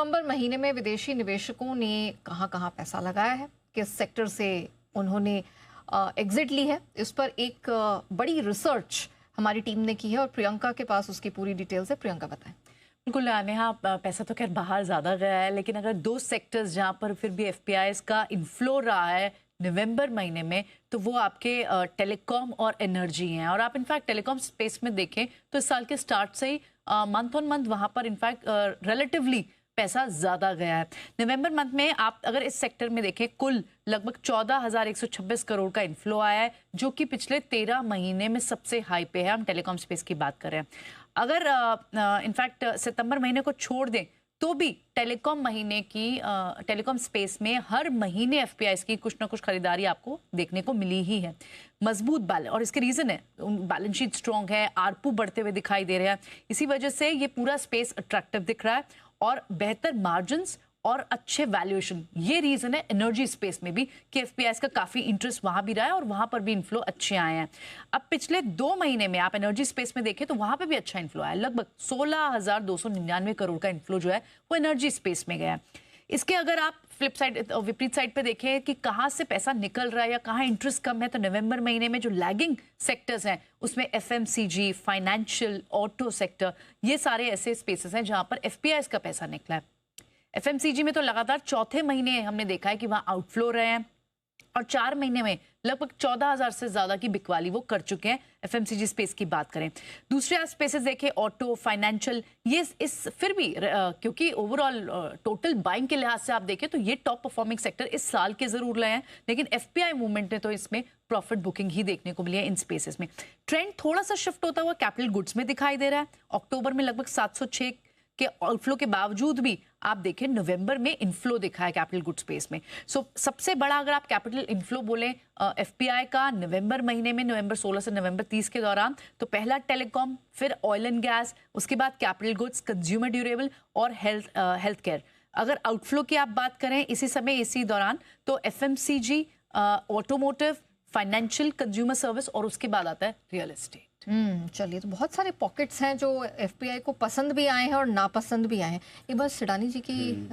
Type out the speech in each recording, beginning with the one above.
नवंबर महीने में विदेशी निवेशकों ने कहाँ-कहाँ पैसा लगाया है, किस सेक्टर से उन्होंने एग्जिट ली है, इस पर एक बड़ी रिसर्च हमारी टीम ने की है और प्रियंका के पास उसकी पूरी डिटेल्स है। प्रियंका बताएं। बिल्कुल नेहा, पैसा तो खैर बाहर ज़्यादा गया है, लेकिन अगर दो सेक्टर्स जहाँ पर फिर भी एफपीआईज का इन्फ्लो रहा है नवंबर महीने में, तो वो आपके टेलीकॉम और एनर्जी हैं। और आप इनफैक्ट टेलीकॉम स्पेस में देखें तो इस साल के स्टार्ट से ही मंथ ऑन मंथ वहाँ पर इनफैक्ट रिलेटिवली पैसा ज़्यादा गया है। नवंबर मंथ में आप अगर इस सेक्टर में देखें, कुल लगभग 14,126 करोड़ का इन्फ्लो आया है, जो कि पिछले 13 महीने में सबसे हाई पे है। हम टेलीकॉम स्पेस की बात कर रहे हैं। अगर इनफैक्ट सितंबर महीने को छोड़ दें तो भी टेलीकॉम स्पेस में हर महीने एफपीआईज की कुछ ना कुछ खरीदारी आपको देखने को मिली ही है। मजबूत बैलेंस, और इसके रीजन है बैलेंस शीट स्ट्रांग है, आरपू बढ़ते हुए दिखाई दे रहे हैं, इसी वजह से ये पूरा स्पेस अट्रैक्टिव दिख रहा है और बेहतर मार्जिन्स और अच्छे वैल्यूएशन, ये रीजन है एनर्जी स्पेस में भी कि एफपीआईज का काफी इंटरेस्ट वहां भी रहा है और वहां पर भी इन्फ्लो अच्छे आए हैं। अब पिछले 2 महीने में आप एनर्जी स्पेस में देखें तो वहां पे भी अच्छा इन्फ्लो आया, लगभग 16,299 करोड़ का इन्फ्लो जो है वो एनर्जी स्पेस में गया है। इसके अगर आप फ्लिप साइड, विपरीत साइड पे देखें कि कहाँ से पैसा निकल रहा है या कहाँ इंटरेस्ट कम है, तो नवंबर महीने में जो लैगिंग सेक्टर्स हैं उसमें एफएमसीजी, फाइनेंशियल, ऑटो सेक्टर, ये सारे ऐसे स्पेसेस हैं जहां पर एफपीआईज का पैसा निकला है। एफएमसीजी में तो लगातार चौथे महीने हमने देखा है कि वहां आउटफ्लो रहे हैं और 4 महीने में लगभग 14,000 से ज्यादा की बिकवाली वो कर चुके हैं। एफएमसीजी स्पेस की बात करें, दूसरे आप स्पेसेस देखें, ऑटो, फाइनेंशियल, ये इस फिर भी क्योंकि ओवरऑल टोटल बाइंग के लिहाज से आप देखें तो ये टॉप परफॉर्मिंग सेक्टर इस साल के जरूर रहे हैं, लेकिन एफपीआई मूवमेंट ने तो इसमें प्रॉफिट बुकिंग ही देखने को मिली है इन स्पेसेस में। ट्रेंड थोड़ा सा शिफ्ट होता हुआ कैपिटल गुड्स में दिखाई दे रहा है। अक्टूबर में लगभग 706 के आउटफ्लो के बावजूद भी आप देखें नवंबर में इनफ्लो दिखा है कैपिटल गुड स्पेस में। सबसे बड़ा अगर आप कैपिटल इनफ्लो बोलें एफपीआई का नवंबर महीने में, नवंबर 16 से नवंबर 30 के दौरान, तो पहला टेलीकॉम, फिर ऑयल एंड गैस, उसके बाद कैपिटल गुड्स, कंज्यूमर ड्यूरेबल और हेल्थ केयर। अगर आउटफ्लो की आप बात करें इसी समय, इसी दौरान, तो FMCG, automotive, financial, consumer service और उसके बाद आता है रियल एस्टेट। चलिए, तो बहुत सारे पॉकेट्स हैं जो एफपीआई को पसंद भी आए हैं और नापसंद भी आए हैं। एक बार सिडानी जी की एक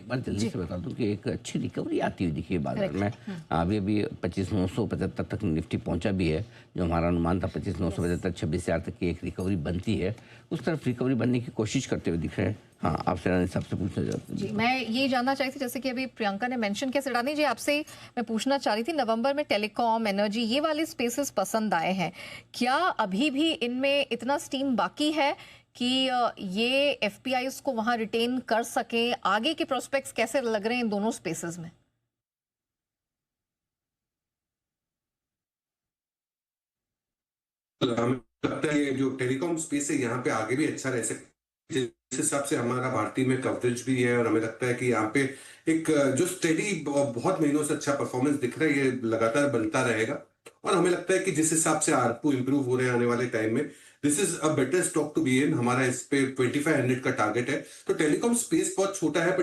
बार जल्दी से बता दूं कि एक अच्छी रिकवरी आती हुई दिखी है बाजार में। अभी 25,975 तक निफ्टी पहुंचा भी है, जो हमारा अनुमान था 25,975 26,000 तक की एक रिकवरी बनती है, उस तरफ रिकवरी बनने की कोशिश करते हुए दिख रहे हैं। हाँ, आप सिडानी साहब से पूछना चाहते जी, मैं ये जानना चाहती थी, जैसे कि अभी प्रियंका ने मेंशन किया, सिडानी जी आपसे मैं पूछना चाह रही थी, नवंबर में टेलीकॉम, एनर्जी, ये वाले स्पेसेस पसंद आए हैं, क्या अभी भी इनमें इतना स्टीम बाकी है कि ये एफपीआईज को वहां रिटेन कर सके? आगे के प्रोस्पेक्ट्स कैसे लग रहे हैं इन दोनों स्पेसेस में? हमें लगता है जो टेलीकॉम स्पेस है यहाँ पे आगे भी अच्छा रह सकता है, जिस हिसाब से हमारा भारतीय में कवरेज भी है, और हमें लगता है कि यहाँ पे एक जो स्टेडी बहुत महीनों से अच्छा परफॉर्मेंस दिख रहा है, ये लगातार बनता रहेगा। और हमें लगता है कि जिस हिसाब से आरपू इंप्रूव हो रहे हैं आने वाले टाइम में, this is a better stock to be in. हमारा इस पे 2500 का टारगेट है। तो टेलीकॉम स्पेस बहुत छोटा है,